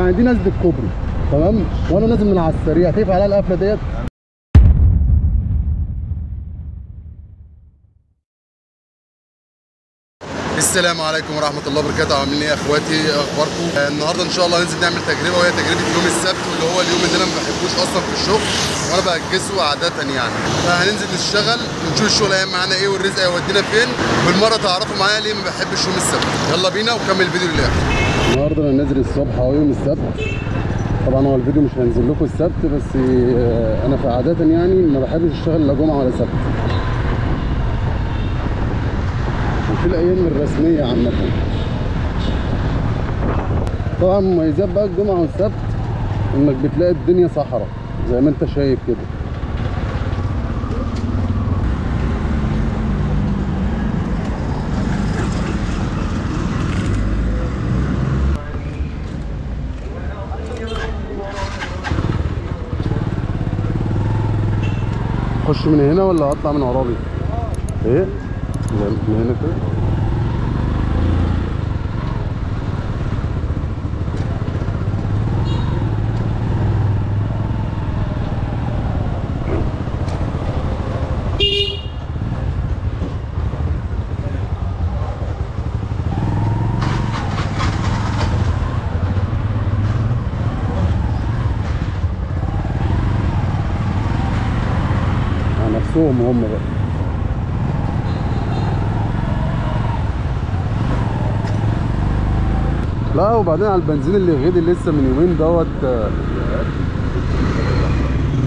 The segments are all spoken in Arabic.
يعني دي نازله الكوبري تمام، وانا نازل من على السريع، هتقف عليها القفله ديت؟ السلام عليكم ورحمه الله وبركاته. عاملين ايه يا اخواتي؟ اخباركم؟ النهارده ان شاء الله هننزل نعمل تجربه، وهي تجربه يوم السبت، واللي هو اليوم اللي انا ما بحبوش اصلا في الشغل وانا باجزه عاده يعني. فهننزل نشتغل ونشوف الشغل هيعمل معانا ايه والرزق هيودينا فين، بالمره تعرفوا معايا ليه ما بحبش يوم السبت. يلا بينا وكمل الفيديو للاخر. النهارده انا نازل الصبح اهو يوم السبت. طبعا هو الفيديو مش هينزل لكم السبت، بس انا في عاده يعني ما بحبش اشتغل لا جمعه ولا سبت، في الايام الرسميه عامه. طبعا مميزات بقى الجمعه والسبت انك بتلاقي الدنيا صحراء زي ما انت شايف كده. اخش من هنا ولا اطلع من عرابي؟ ايه من هنا كده. نفسهم هم بقى. لا وبعدين على البنزين اللي غلي لسه من يومين دوت،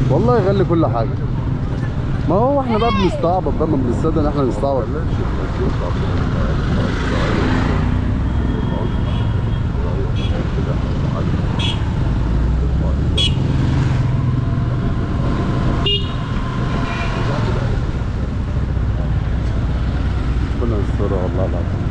والله يغلي كل حاجه. ما هو احنا بقى بنستعبط بقى، ما بنصدق ان احنا نستعبط. ربنا يسترها والله العظيم.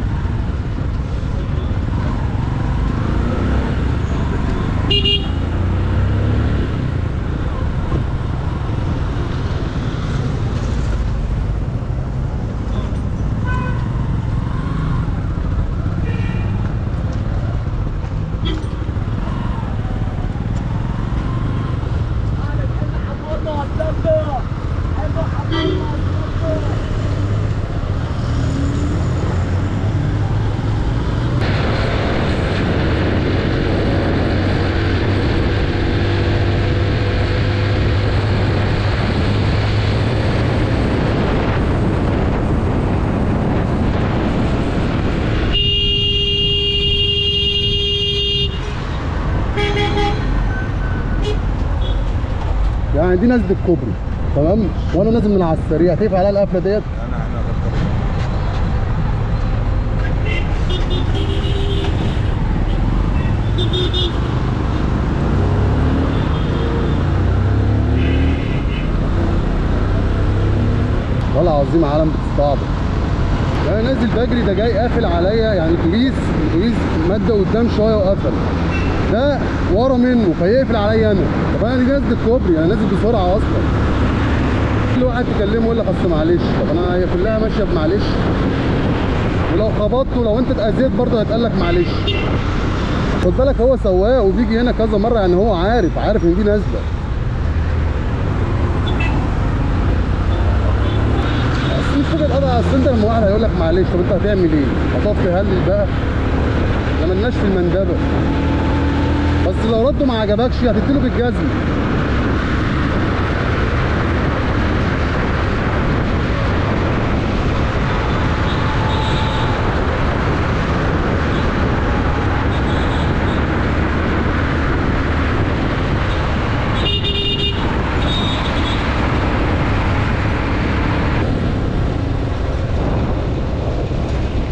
يعني دي نازله الكوبري تمام، وانا نازل من على السريع، هتقف عليها القفله ديت؟ والله العظيم عالم بتستعبط. انا نازل بجري، ده جاي قافل عليا، يعني الاتوبيس مد قدام شويه وقفل، ده ورا منه فيقفل عليا انا. طب انا دي نازل الكوبري، انا نازل بسرعه اصلا. كل واحد تكلمه يقول لك اصل معلش. طب انا هي كلها ماشيه بمعلش، ولو خبطته لو انت اتاذيت برضه هيتقال لك معلش. خد بالك هو سواق وبيجي هنا كذا مره، يعني هو عارف ان دي نازله. اصل مش فكره قطع، اصل انت لما واحد هيقول لك معلش، طب انت هتعمل ايه؟ هتقف تهلل بقى؟ احنا مالناش في المندبه. بس لو رده ما عجبكش هتديله بالجزم.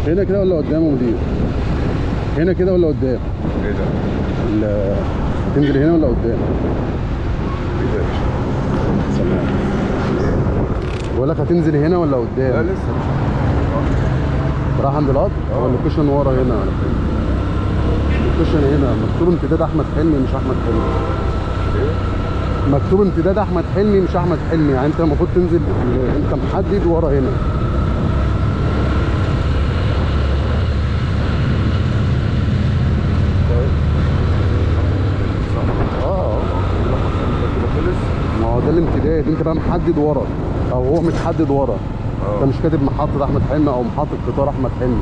هنا كده ولا قدام يا مدير؟ هنا كده ولا قدام؟ ايه ده؟ تنزل هنا ولا قدام؟ ايه ده يا باشا؟ سلام. بقول لك هتنزل هنا ولا قدام؟ لا لسه مش رايح عند القطر؟ هو اللوكيشن ورا هنا على فكره. اللوكيشن هنا مكتوب امتداد احمد حلمي مش احمد حلمي. ايه؟ مكتوب امتداد احمد حلمي مش احمد حلمي، يعني انت المفروض تنزل، انت محدد ورا هنا. هو ده الامتداد، انت بقى محدد ورا او هو متحدد ورا. انت مش كاتب محطه احمد حلمي او محطه قطار احمد حلمي.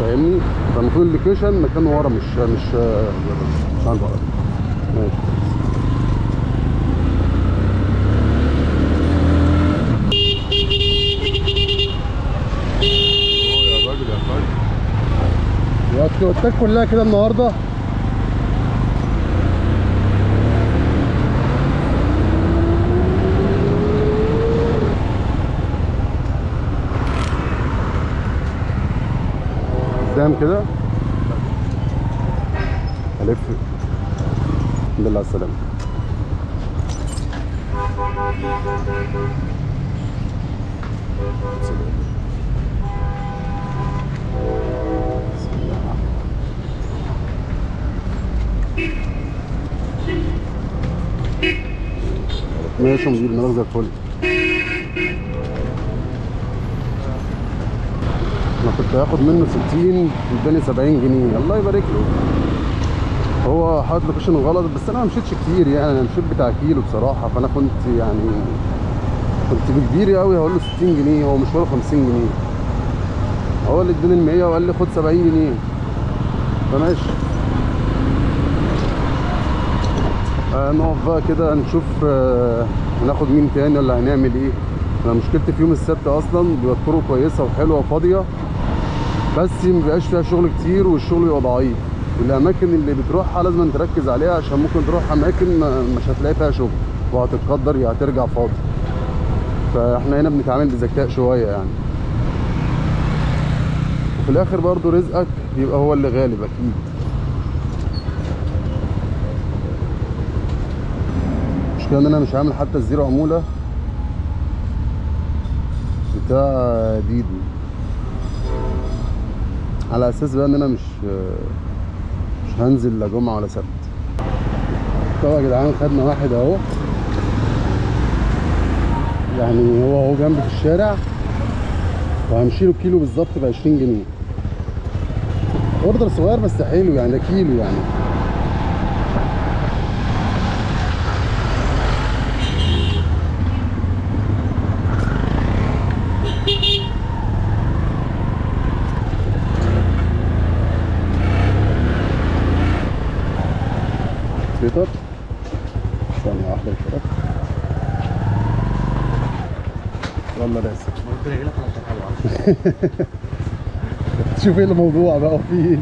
فاهمني؟ فالمفروض اللوكيشن مكانه ورا، مش عند ورا. ماشي. يا راجل يا راجل، التوتات كلها كده النهارده. قدام كده الف. الحمد لله على السلامه. ماشي يا مدير، دماغك زي الفل. انا كنت هاخد منه 60 اداني 70 جنيه، الله يبارك له. هو حاطط لوكيشن غلط، بس انا ما مشيتش كتير يعني، انا مشيت بتاع كيلو بصراحه، فانا كنت يعني كنت بكبير قوي هقول له 60 جنيه، هو مشواره 50 جنيه. هو اللي اداني ال 100 وقال لي خد 70 جنيه، فماشي. نقف بقى كده نشوف هناخد مين تاني ولا هنعمل ايه. انا مشكلتي في يوم السبت اصلا بيبقى الطرق كويسه وحلوه وفاضيه، بس مبيبقاش فيها شغل كتير والشغل بيبقى ضعيف. الاماكن اللي بتروحها لازم تركز عليها، عشان ممكن تروح اماكن مش هتلاقي فيها شغل وهتتقدر يا هترجع فاضي. فاحنا هنا بنتعامل بذكاء شويه يعني، وفي الاخر برضو رزقك يبقى هو اللي غالب اكيد. المشكله ان انا مش عامل حتى الزيرو عموله بتاع ديدو، على اساس بقى ان انا مش هنزل لا جمعه ولا سبت. طبعا يا جدعان خدنا واحد اهو، يعني هو جنبي في الشارع، وهمشي له كيلو بالظبط ب 20 جنيه. اوردر صغير بس حلو يعني، ده كيلو يعني. بيتر ثانية واحدة كده. والله راسك ممكن اجي لك على الشارع. شوف ايه الموضوع بقى فيه ايه.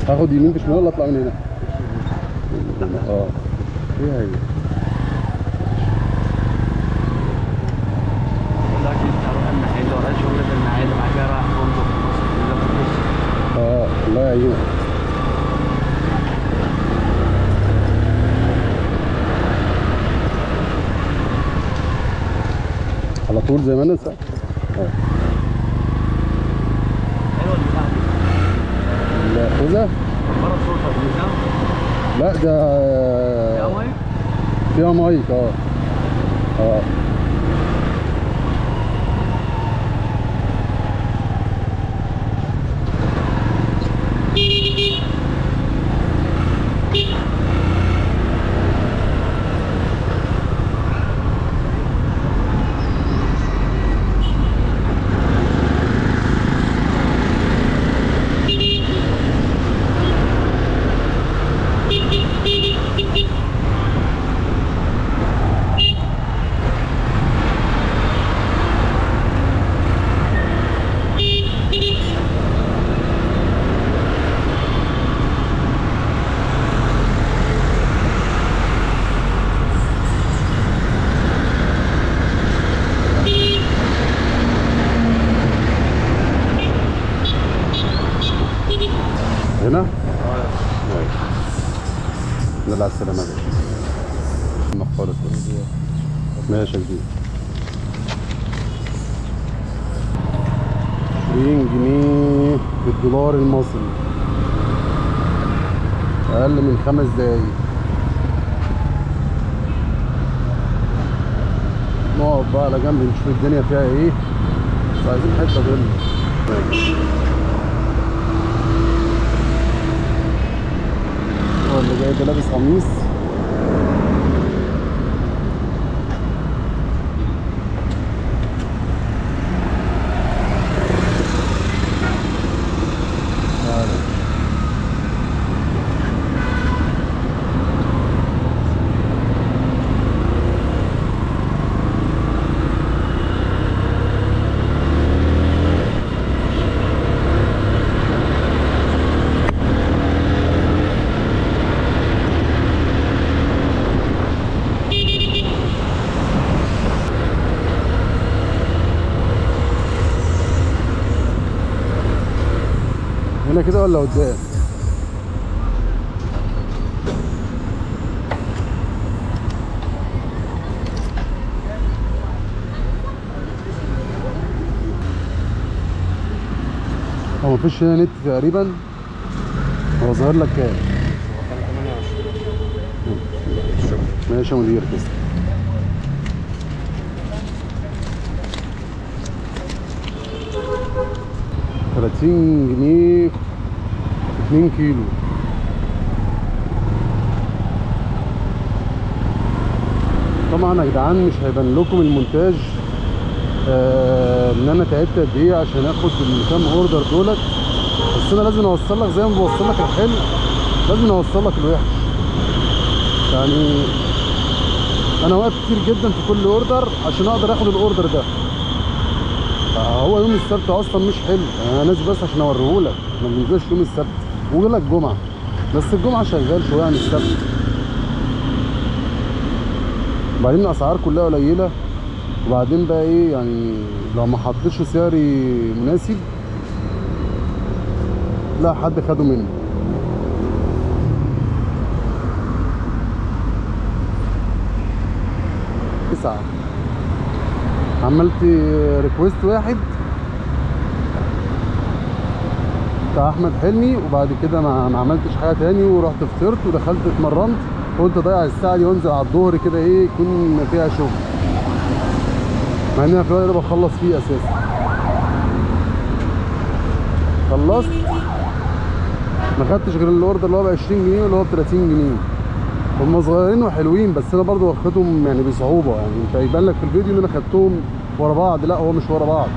هاخد يمين في شمال ولا اطلع من هنا؟ ايه هي؟ الله يعينك. على طول زي ما انا صح؟ الخوذة؟ لا ده فيها مايك. هنا؟ لا على السلامة يا باشا. مقالة ماشي يا كبير. 20 جنيه بالدولار المصري، أقل من 5 دقايق. نقف بقى على جنب نشوف الدنيا فيها ايه، بس عايزين حتة ظل. هو اللي جاي ده لابس قميص هنا كده ولا قدام؟ هو مفيش هنا نت تقريبا. هو ظاهر لك كام؟ ماشي يا مدير تسلم. 30 جنيه 2 كيلو. طبعا يا جدعان مش هيبان لكم المونتاج ان انا تعبت قد ايه عشان اخد الكام اوردر دولت، بس انا لازم اوصل لك زي ما بوصل لك الحلو لازم اوصل لك الوحش. يعني انا واقف كتير جدا في كل اوردر عشان اقدر اخد الاوردر ده. هو يوم السبت اصلا مش حلو، انا نازل بس عشان اوريهولك. ما بننزلش يوم السبت، بقول لك جمعه بس الجمعه شغال شويه عن السبت. وبعدين الاسعار كلها قليله، وبعدين بقى ايه يعني لو ما حطيتش سعري مناسب لا حد خده مني. تسعة عملت ريكويست واحد بتاع احمد حلمي، وبعد كده ما عملتش حاجه تاني، ورحت فطرت ودخلت اتمرنت، قلت اضيع الساعه دي وانزل على الظهر كده ايه يكون فيها شغل، مع ان انا في الوقت ده بخلص فيه اساسا. خلصت ما خدتش غير الاوردر اللي هو ب 20 جنيه واللي هو ب 30 جنيه. هم صغيرين وحلوين بس انا برضو واخدهم يعني بصعوبه. يعني انت هيبان لك في الفيديو ان انا خدتهم ورا بعض، لا هو مش ورا بعض،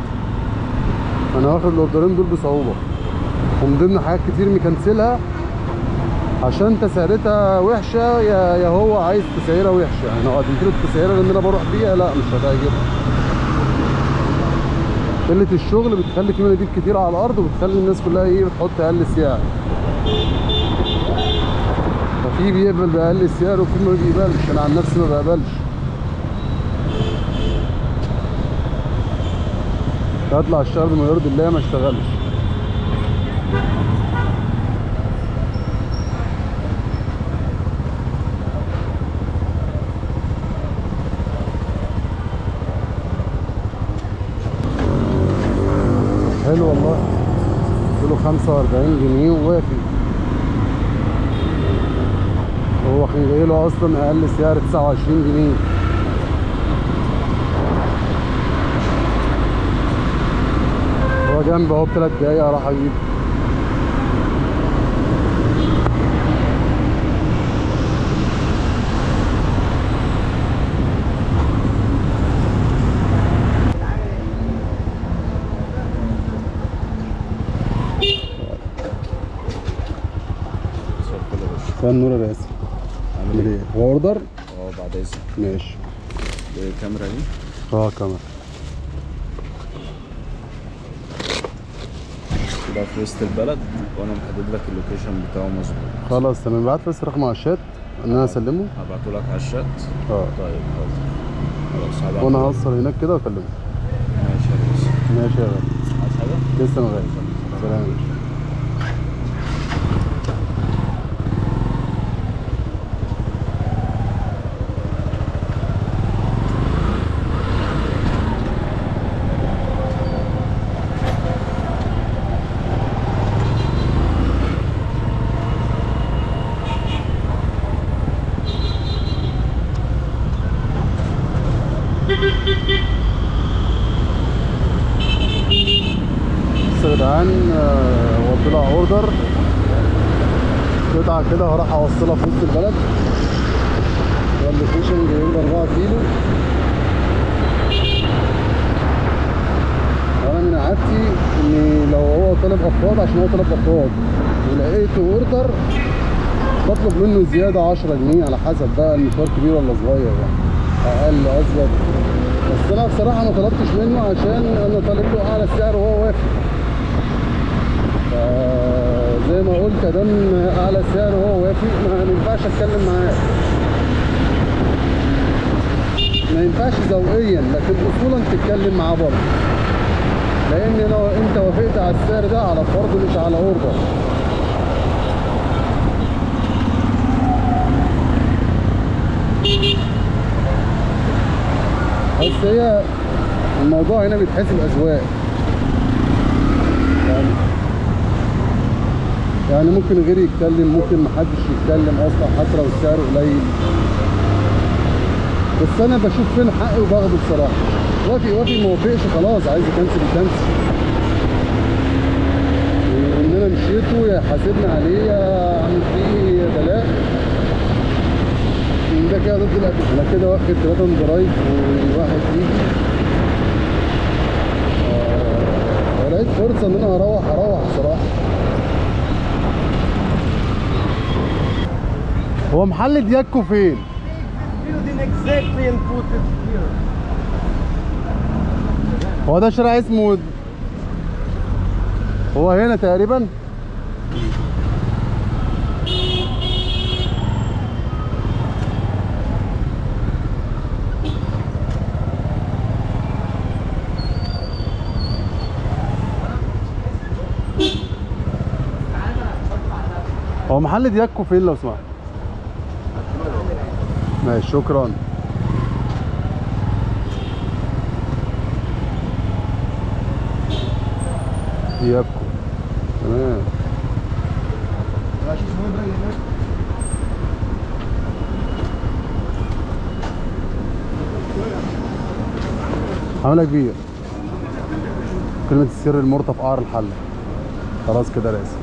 انا واخد الاوردرين دول بصعوبه، ومن ضمن حاجات كتير مكنسلها عشان تسعيرتها وحشه، يا هو عايز تسعيرها وحشه. يعني لو قدمت له التسعيره اللي انا بروح بيها لا مش هتعجبه. قله الشغل بتخلي في مناديل كتير على الارض، وبتخلي الناس كلها ايه بتحط اقل سعر. ففي بيقبل باقل السعر وفي ما بيقبلش. انا عن نفسي ما بقبلش، اطلع اشتغل بما يرضي الله ما اشتغلش. حلو والله، قلت له 45 جنيه ووافق. هو كان جاي له اصلا اقل سعر 29 جنيه. هو جنب اهو ب3 دقايق اروح اجيبه. مساء النور يا راسم. عامل ايه؟ هو اوردر؟ بعد اذنك. ماشي. الكاميرا دي؟ كاميرا. كده في وسط البلد وانا محدد لك اللوكيشن بتاعه مظبوط. خلاص تمام، ابعت بس رقم على الشات ان انا اسلمه. هبعته لك على الشات. طيب حاضر. خلاص هبعته. وانا هوصل هناك كده واكلمه. ماشي يا باشا. ماشي يا غالي. عايز حاجه؟ لسه ما غالي. سلام يا باشا. بص يا جدعان، هو طلع اوردر قطعه كده هروح اوصلها في وسط البلد. واللوكيشن جايب لي 4 كيلو. وانا من عادتي ان لو هو طالب افراد، عشان هو طالب افراد ولقيته اوردر بطلب منه زياده 10 جنيه على حسب بقى المشوار كبير ولا صغير، يعني اقل ازيد. بس انا بصراحه ما طلبتش منه عشان انا طالب له اعلى سعر وهو وافق. زي ما قلت ادام اعلى سعر وهو وافق ما ينفعش اتكلم معاه، ما ينفعش ذوقيا، لكن اصولا تتكلم معاه برضه. لان لو انت وافقت على السعر ده على فرض مش على اوردر. بس هي الموضوع هنا بيتحسب اذواق يعني ممكن غيري يتكلم، ممكن محدش يتكلم اصلا حتى لو السعر قليل. بس انا بشوف فين حقي وباخده بصراحه. وافي ما وافقش خلاص، عايز يكنسل يكنسل. ان انا مشيته يا حاسبني عليه يا اعمل فيه بلاء. ده كده ضد الاكل. انا كده واخد 3 درايف وواحد يجي. لقيت فرصه ان انا هروح بصراحه. هو محل دياكو فين؟ هو ده شارع اسمه هو هنا تقريبا. هو محل دياكو فين لو سمحت؟ ماشي شكرا. دياكو تمام. عاملها كبير. كلمة السر المرتة في قعر الحلة. خلاص كده راسم.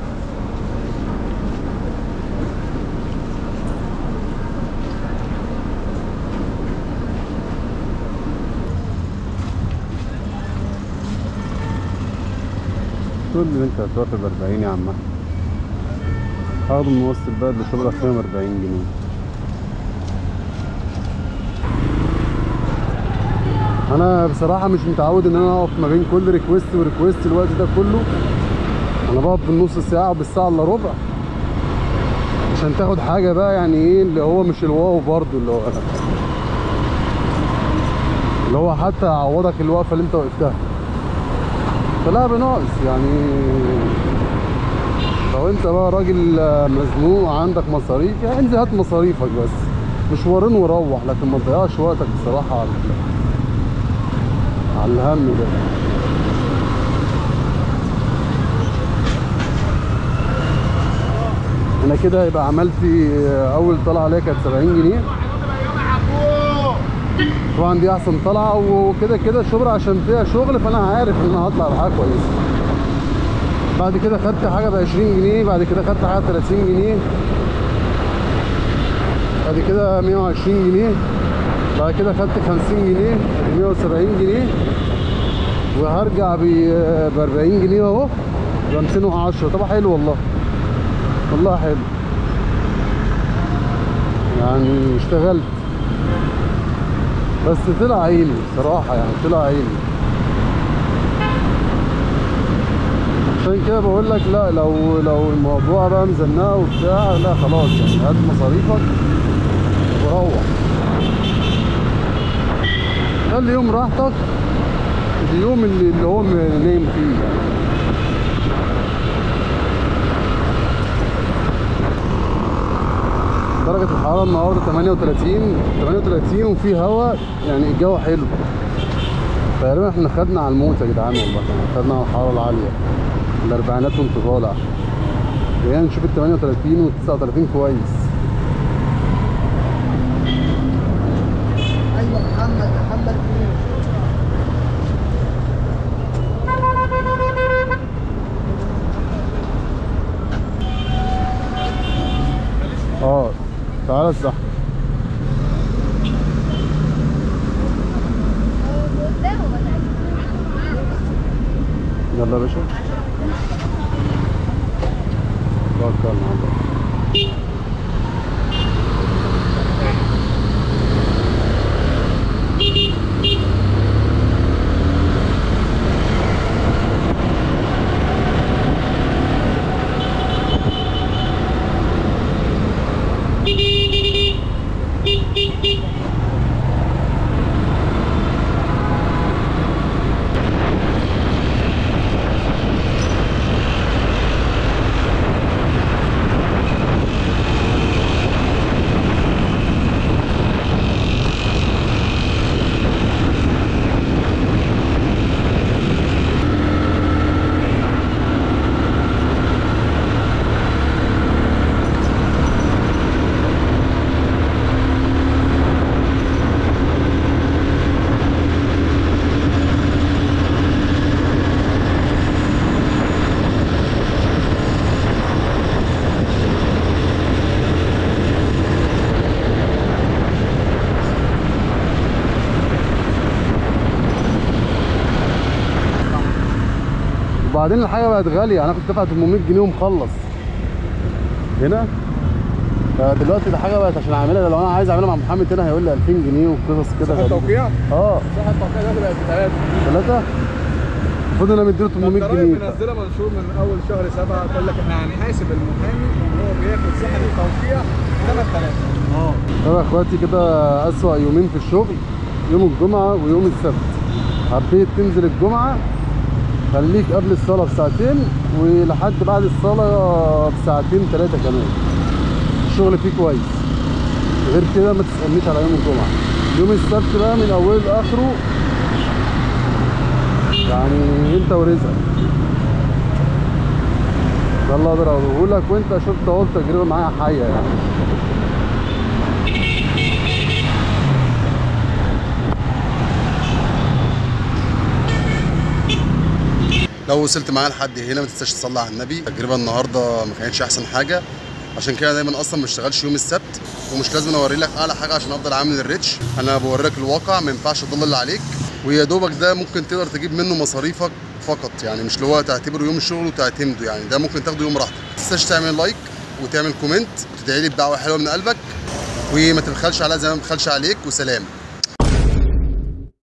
تقول لي انت هتوافق ب 40 يا عم. هاخده من وسط البلد لشبرا فيهم 40 جنيه. انا بصراحه مش متعود ان انا اقف ما بين كل ريكويست وريكويست الوقت ده كله. انا بقف بالنص ساعه وبالساعه الا ربع عشان تاخد حاجه بقى يعني ايه اللي هو مش الواو برضو اللي هو حتى يعوضك الوقفه اللي انت وقفتها. فلا بناقص يعني. لو انت بقى راجل مزنوق عندك مصاريف يعني انزل هات مصاريفك بس مشوارين وروح، لكن ما تضيعش وقتك بصراحه على الهم ده. انا كده يبقى عملت اول طلعه عليها كانت 70 جنيه. طبعا دي احسن طلعه وكده كده شبرا عشان فيها شغل، فانا عارف ان انا هطلع بحاجه كويسه. بعد كده خدت حاجه ب 20 جنيه، بعد كده خدت حاجه ب 30 جنيه، بعد كده 120 جنيه، بعد كده خدت 50 جنيه 170 جنيه، وهرجع ب 40 جنيه اهو ب 210. طبعا حلو والله حلو يعني. اشتغلت بس طلع عيني بصراحه يعني، طلع عيني. عشان كده بقول لك لا، لو الموضوع بقى مزنقه وبتاع لا خلاص يعني هات مصاريفك وروح. خلي يوم راحتك اليوم اللي هو نايم فيه يعني. درجة الحرارة النهارده 38 وفي هواء يعني الجو حلو. تقريبا احنا خدنا على الموت يا جدعان والله، يعني خدنا على الحرارة العالية الاربعينات وانت طالع. يعني نشوف ال 38 وال 39 كويس. ايوه محمد تعالى الزحمة. يلا يا باشا توكلنا على الله. وبعدين الحاجه بقت غاليه، انا كنت دافع 800 جنيه ومخلص هنا. فدلوقتي الحاجه بقت عشان اعملها، لو انا عايز اعملها مع محمد هنا هيقول لي 2000 جنيه وقصص كده. صح التوقيع؟ اه صح التوقيع دلوقتي بقت ب3. 3 المفروض انا مديله 800 الضرايب جنيه. منزله منشور من اول شهر 7 تقول لك احنا هنحاسب المحامي ان هو بياخد سحب التوقيع 8000. طب يا اخواتي كده اسوأ يومين في الشغل، يوم الجمعه ويوم السبت. حبيت تنزل الجمعه خليك قبل الصلاه بساعتين ولحد بعد الصلاه بساعتين 3 كمان، الشغل فيه كويس. غير كده ما تسألنيش على يوم الجمعه. يوم السبت بقى من اوله لاخره يعني انت ورزقك. ده اللي اقدر اقوله لك، وانت شفت اهو التجربه معايا حيه يعني. لو وصلت معايا لحد هنا ما تنساش تصلي على النبي. التجربه النهارده ما كانتش احسن حاجه، عشان كده دايما اصلا ما اشتغلش يوم السبت، ومش لازم اوري لك اعلى حاجه عشان افضل عامل الريتش. انا بوري لك الواقع، ما ينفعش تضل عليك، ويا دوبك ده ممكن تقدر تجيب منه مصاريفك فقط، يعني مش اللي هو تعتبره يوم الشغل وتعتمده، يعني ده ممكن تاخده يوم راحتك. ما تنساش تعمل لايك وتعمل كومنت وتدعي لي بدعوه حلوه من قلبك، وما تبخلش عليا زي ما ما بخلش عليك. وسلام.